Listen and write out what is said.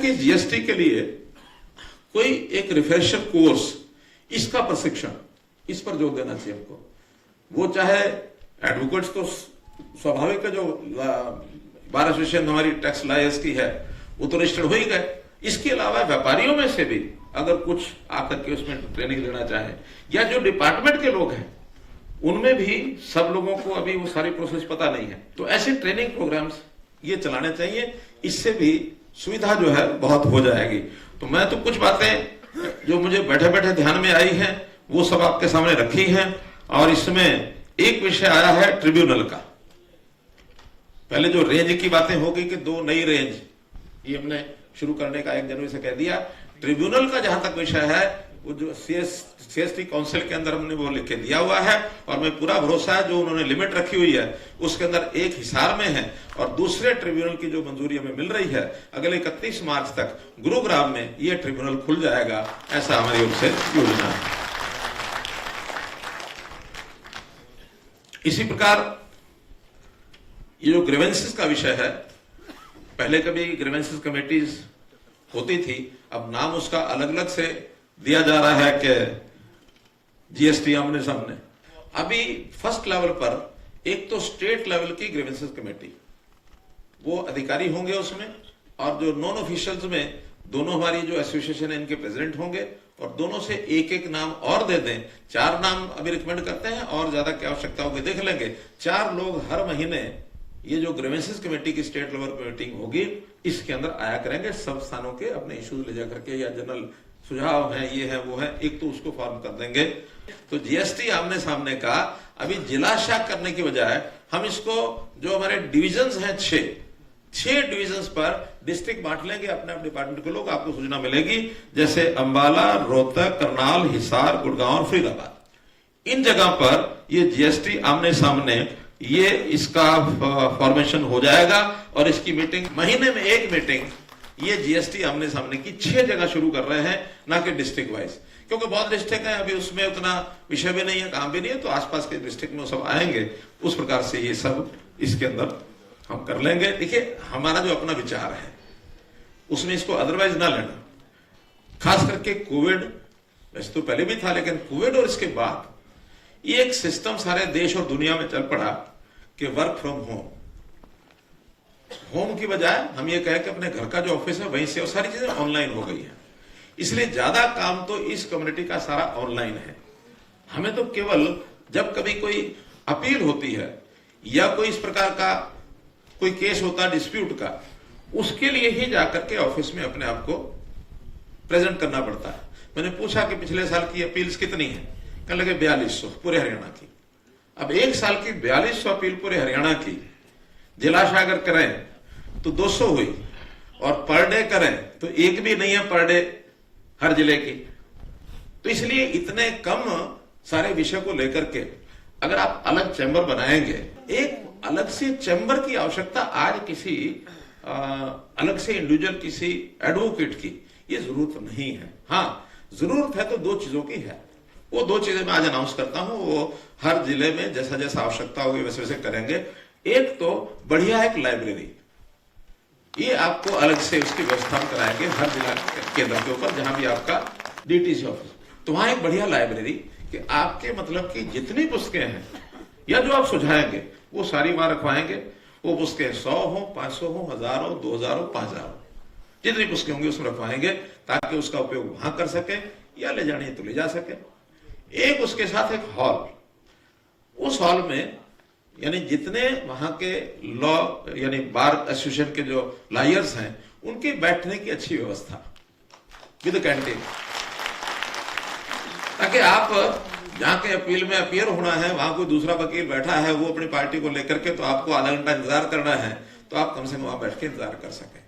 कि जीएसटी के लिए कोई एक रिफ्रेशर कोर्स, इसका प्रशिक्षण, इस पर जोर देना चाहिए हमको। वो चाहे एडवोकेट्स तो स्वाभाविक है, जो बार एसोसिएशन हमारी टैक्स लॉयर्स की है वो तो रजिस्टर्ड हो ही गए। इसके अलावा व्यापारियों में से भी अगर कुछ आकर के उसमें ट्रेनिंग लेना चाहे, या जो डिपार्टमेंट के लोग हैं उनमें भी सब लोगों को अभी वो सारी प्रोसेस पता नहीं है, तो ऐसे ट्रेनिंग प्रोग्राम्स ये चलाने चाहिए। इससे भी सुविधा जो है बहुत हो जाएगी। तो मैं तो कुछ बातें जो मुझे बैठे बैठे ध्यान में आई हैं वो सब आपके सामने रखी हैं। और इसमें एक विषय आया है ट्रिब्यूनल का। पहले जो रेंज की बातें होगी कि 2 नई रेंज ये हमने शुरू करने का 1 जनवरी से कह दिया। ट्रिब्यूनल का जहां तक विषय है वो जो सीएसटी काउंसिल के अंदर हमने वो लिख के दिया हुआ है, और मैं पूरा भरोसा है जो उन्होंने लिमिट रखी हुई है उसके अंदर एक हिसार में है। और दूसरे ट्रिब्यूनल की जो मंजूरी हमें मिल रही है अगले 31 मार्च तक गुरुग्राम में ये ट्रिब्यूनल खुल जाएगा, ऐसा हमारी ओर से योजना है। इसी प्रकार ये जो ग्रीवेंसेस का विषय है, पहले कभी ग्रीवेंसेस कमेटीज होती थी, अब नाम उसका अलग अलग से दिया जा रहा है कि जीएसटी आमने सामने। अभी फर्स्ट लेवल पर एक तो स्टेट लेवल की ग्रीवेंसेस कमेटी, वो अधिकारी होंगे उसमें, और जो नॉन ऑफिशियल्स में दोनों हमारी जो एसोसिएशन है इनके प्रेसिडेंट होंगे, और दोनों से एक एक नाम और दे दें। 4 नाम अभी रिकमेंड करते हैं, और ज्यादा क्या आवश्यकता होगी देख लेंगे। 4 लोग हर महीने ये जो ग्रीवेंसेस कमेटी की स्टेट लेवल पर मीटिंग होगी इसके अंदर आया करेंगे, सब स्थानों के अपने इश्यूज ले जाकर के, या जनरल सुझाव है, ये है वो है, एक तो उसको फॉर्म कर देंगे। तो जीएसटी आमने सामने का अभी जिला शाख करने की बजाय हम इसको जो हमारे डिविजन्स हैं 6 डिविजन्स पर डिस्ट्रिक्ट बांट लेंगे अपने अपने डिपार्टमेंट के लोग। आपको सूचना मिलेगी जैसे अंबाला, रोहतक, करनाल, हिसार, गुड़गांव और फरीदाबाद। इन जगह पर ये जीएसटी आमने सामने ये इसका फॉर्मेशन हो जाएगा, और इसकी मीटिंग महीने में 1 मीटिंग ये जीएसटी आमने सामने की 6 जगह शुरू कर रहे हैं, ना कि डिस्ट्रिक्ट वाइज, क्योंकि बहुत डिस्ट्रिक्ट है अभी उसमें उतना विषय भी नहीं है, काम भी नहीं है, तो आसपास के डिस्ट्रिक्ट में सब आएंगे। उस प्रकार से ये सब इसके अंदर हम कर लेंगे। देखिए हमारा जो अपना विचार है उसमें इसको अदरवाइज ना लेना, खास करके कोविड, वैसे तो पहले भी था लेकिन कोविड और इसके बाद ये एक सिस्टम सारे देश और दुनिया में चल पड़ा कि वर्क फ्रॉम होम की बजाय हम ये कहें कि अपने घर का जो ऑफिस है वहीं से, और सारी चीजें ऑनलाइन हो गई है। इसलिए ज्यादा काम तो इस कम्युनिटी का सारा ऑनलाइन है। हमें तो केवल जब कभी कोई अपील होती है या कोई इस प्रकार का कोई केस होता है डिस्प्यूट का, उसके लिए ही जाकर के ऑफिस में अपने आप को प्रेजेंट करना पड़ता है। मैंने पूछा कि पिछले साल की अपील्स कितनी है, कहने लगे 4200 पूरे हरियाणा की। अब 1 साल की 4200 अपील पूरे हरियाणा की जिलाशा अगर करें तो 200 हुई, और पर डे करें तो एक भी नहीं है पर डे हर जिले की। तो इसलिए इतने कम सारे विषय को लेकर के अगर आप अलग चैम्बर बनाएंगे, एक अलग से चैम्बर की आवश्यकता आज किसी अलग से इंडिविजुअल किसी एडवोकेट की ये जरूरत नहीं है। हाँ जरूरत है तो 2 चीजों की है, वो 2 चीजें मैं आज अनाउंस करता हूं, वो हर जिले में जैसा जैसा आवश्यकता होगी वैसे वैसे करेंगे। एक तो बढ़िया एक लाइब्रेरी, ये आपको अलग से उसकी व्यवस्था कराएंगे हर जिला केंद्र के ऊपर, जहां भी आपका डीटीसी ऑफिस, तो वहां एक बढ़िया लाइब्रेरी कि आपके मतलब की जितनी पुस्तकें हैं या जो आप सुझाएंगे वो सारी वहां रखवाएंगे। वो पुस्तकें 100 हो, 500 हो, 1000 हो, 2000 हो, 5000 हो, जितनी पुस्तकें होंगी उसमें रखवाएंगे ताकि उसका उपयोग वहां कर सके, या ले जानी है तो ले जा सके। एक उसके साथ एक हॉल, उस हॉल में यानी जितने वहां के लॉ यानी बार एसोसिएशन के जो लॉयर्स हैं उनके बैठने की अच्छी व्यवस्था विद कैंटीन, ताकि आप जहां के अपील में अपीयर होना है वहां कोई दूसरा वकील बैठा है वो अपनी पार्टी को लेकर के, तो आपको आधा घंटा इंतजार करना है, तो आप कम से कम वहां बैठ के इंतजार कर सकें।